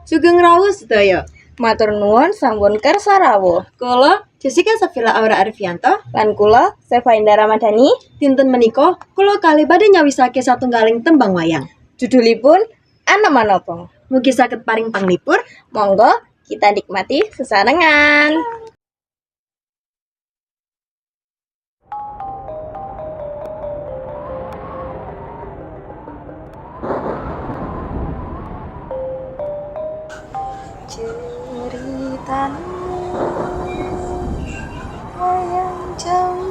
Sugeng rawuh sedaya. Matur nuwun sampun kersa rawuh. Kula Jessica Safila Aura Arfianto Lan kula Seva Indah Ramadhani. dinten menika kula kalih badhe nyawisake satunggaling tembang wayang. Judulipun Ana Manopo. Mugi saged paring panglipur. Monggo kita nikmati sesarengan. Cerita wayang jauh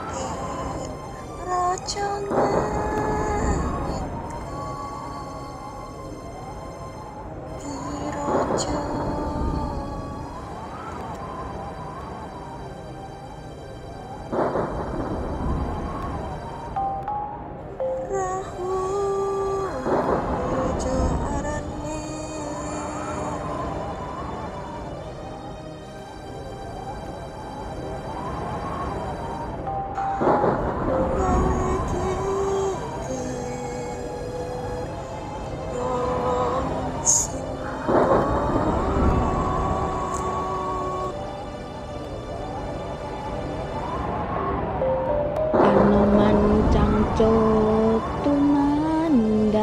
di rajana di rojo rahu rojo arane Anoman cangco tumandang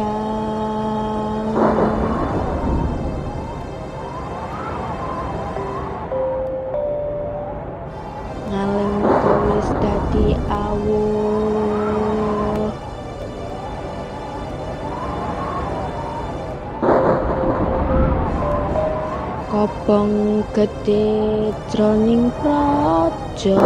ngaling tulis dadi awuh kobong gedhe jroning praja